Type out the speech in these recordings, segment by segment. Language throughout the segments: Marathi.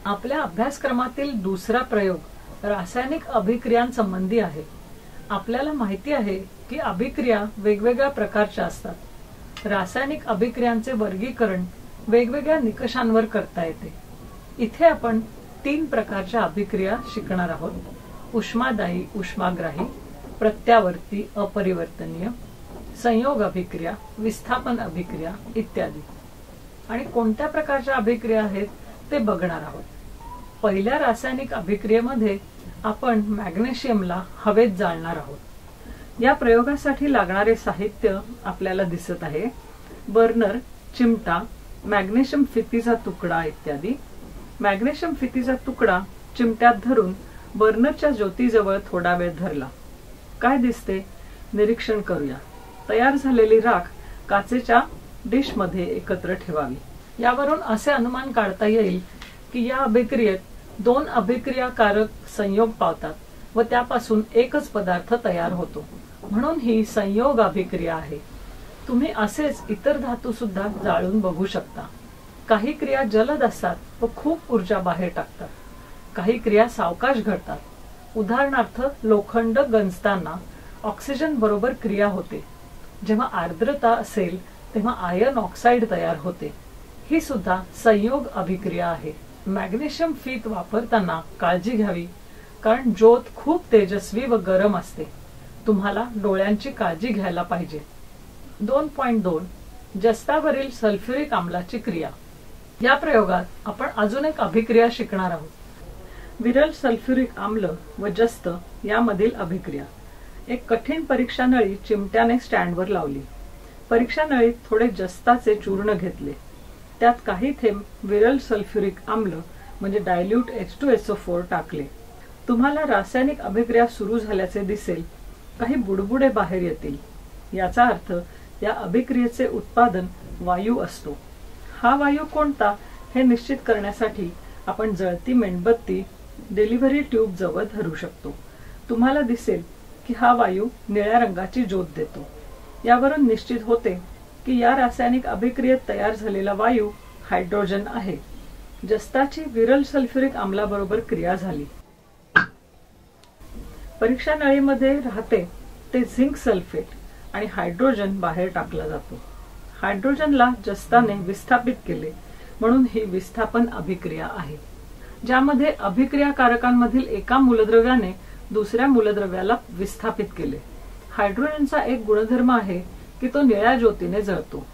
आपल्या अभ्यासक्रमातील दुसरा प्रयोग रासायनिक अभिक्रियांसंबंधी आहे। आपल्याला माहिती आहे की अभिक्रिया वेगवेगळ्या प्रकारच्या असतात। रासायनिक अभिक्रियांचे वर्गीकरण वेगवेगळ्या निकषांवर करता येते। इथे आपण 3 प्रकारच्या अभिक्रिया शिकणार आहोत। उष्मादायी, उष्माग्राही, प्रत्यावर्ती, अपरिवर्तनीय, संयोग अभिक्रिया, विस्थापन अभिक्रिया इत्यादी। आणि कोणत्या प्रकारच्या अभिक्रिया आहेत ते बघणार आहोत। पहिल्या रासायनिक अभिक्रियेमध्ये आपण मॅग्नेशियमला हवेत जाळणार आहोत। या प्रयोगासाठी लागणारे साहित्य आपल्याला दिसत आहे। बर्नर, चिमटा, मॅग्नेशियम फितीचा तुकडा इत्यादी। मॅग्नेशियम फितीचा तुकडा चिमट्यात धरून बर्नरच्या ज्योतीजवळ थोडा वेळ धरला। काय दिसते निरीक्षण करूया। तयार झालेली राख काचेच्या डिश मध्ये एकत्र ठेवावी। यावरून असे अनुमान काढता येईल की या अभिक्रियेत 2 अभिक्रियाकारक संयोग पावतात व त्यापासून एकच पदार्थ तयार होतो, म्हणून ही संयोग अभिक्रिया आहे। तुम्ही असेच इतर धातू सुद्धा जाळून बघू शकता। काही क्रिया जलद असतात व खूप ऊर्जा बाहेर टाकतात। काही क्रिया सावकाश घडतात। उदाहरणार्थ लोखंड गंजताना ऑक्सिजन बरोबर क्रिया होते। जेव्हा आर्द्रता असेल तेव्हा आयर्न ऑक्साइड तयार होते। ही सुद्धा संयोग अभिक्रिया आहे। मॅग्नेशियम फीत वापरताना काळजी घ्यावी, कारण ज्योत खूप तेजस्वी व गरम असते। तुम्हाला डोळ्यांची काळजी घ्यायला पाहिजे। 2.2 जस्तावरील सल्फ्युरिक आम्लाची क्रिया। या प्रयोगात आपण अजून एक अभिक्रिया शिकणार आहोत। विरल सल्फ्युरिक आम्ल व जस्त यामधील अभिक्रिया। एक कठीण परीक्षा नळी चिमट्याने स्टँडवर लावली। परीक्षा नळीत थोडे जस्ताचे चूर्ण घेतले। त्यात काही थेंब विरल सल्फ्युरिक आम्ल म्हणजे डायल्यूट H2SO4 टाकले। तुम्हाला रासायनिक अभिक्रिया सुरू झाल्याचे दिसेल। काही बुडबुडे बाहेर येतील। याचा अर्थ या अभिक्रियेचे उत्पादन वायू असतो। हा वायू कोणता हे निश्चित करण्यासाठी आपण जळती मेणबत्ती डिलिव्हरी ट्यूब जवळ धरू शकतो। तुम्हाला दिसेल की हा वायू निळ्या रंगाची ज्योत देतो। यावरून निश्चित होते की या रासायनिक अभिक्रियेत तयार झालेला वायू हायड्रोजन आहे। जस्ताची विरल सल्फ्युरिक आम्लाबरोबर क्रिया झाली। परीक्षा नळीमध्ये राहते ते झिंक सल्फेट आणि हायड्रोजन बाहेर टाकला जातो। हायड्रोजनला जस्ताने विस्थापित केले, म्हणून ही विस्थापन अभिक्रिया आहे, ज्यामध्ये अभिक्रियाकारकांमधील एका मूलद्रव्याने दुसऱ्या मूलद्रव्याला विस्थापित केले। हायड्रोजनचा एक गुणधर्म आहे की तो निळ्या ज्योतीने जळतो।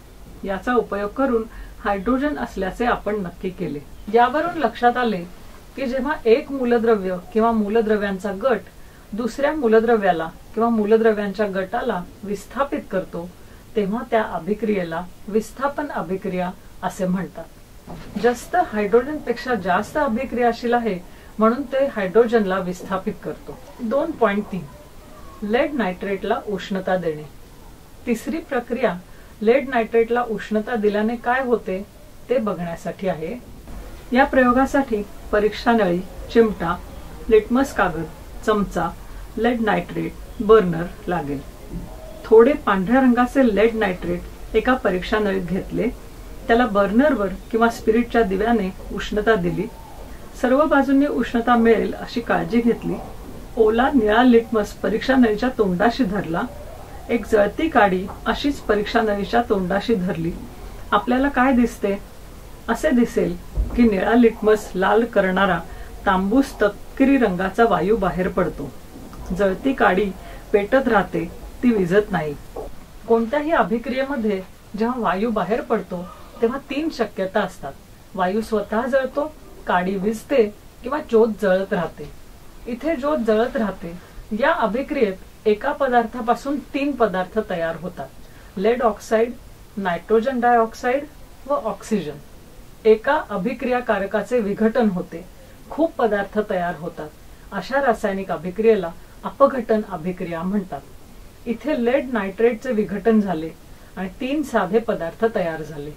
याचा उपयोग करून हायड्रोजन असल्याचे आपण नक्की केले। यावरून लक्षात आले की जेव्हा एक मूलद्रव्य किंवा मूलद्रव्यांचा गट दुसऱ्या मूलद्रव्याला किंवा मूलद्रव्यांच्या गटाला विस्थापित करतो, तेव्हा त्या अभिक्रियेला विस्थापन अभिक्रिया असे म्हणतात। जस्त हायड्रोजन पेक्षा जास्त अभिक्रियाशील आहे, म्हणून ते हायड्रोजनला विस्थापित करतो। 2.3 लेड नायट्रेटला उष्णता देणे। तिसरी प्रक्रिया लेड नायट्रेटला उष्णता दिल्याने काय होते ते बघण्यासाठी आहे। या प्रयोगासाठी परीक्षा नळी, चिमटा, लिटमस कागद, चमचा, लेड नायट्रेट, बर्नर लागेल। थोडे पांढऱ्या रंगाचे लेड नायट्रेट एका परीक्षा नळीत घेतले। त्याला बर्नरवर किंवा स्पिरिटच्या दिव्याने उष्णता दिली। सर्व बाजूंनी उष्णता मिळेल अशी काळजी घेतली। ओला निळा लिटमस परीक्षा नळीच्या तोंडाशी धरला। एक जळती काडी अशीच परीक्षा नळीच्या तोंडाशी धरली। आपल्याला काय दिसते? असे दिसेल की निळा लिटमस लाल करणारा तांबूस तपकिरी रंगाचा वायू बाहेर पडतो। जळती काडी पेटत राहते, ती विझत नाही। कोणत्याही अभिक्रियेमध्ये जेव्हा वायू बाहेर पडतो तेव्हा 3 शक्यता असतात। वायू स्वतः जळतो, काडी विझते किंवा ज्योत जळत राहते। इथे ज्योत जळत राहते। या अभिक्रियेत एका पदार्थापासून 3 पदार्थ तयार होतात। लेड ऑक्साइड, नायट्रोजन डायऑक्साइड व ऑक्सिजन। एका अभिक्रियाकारकाचे विघटन होते, खूप पदार्थ तयार होतात। अशा रासायनिक अभिक्रियेला अपघटन अभिक्रिया म्हणतात। इथे लेड नायट्रेटचे विघटन झाले आणि 3 साधे पदार्थ तयार झाले।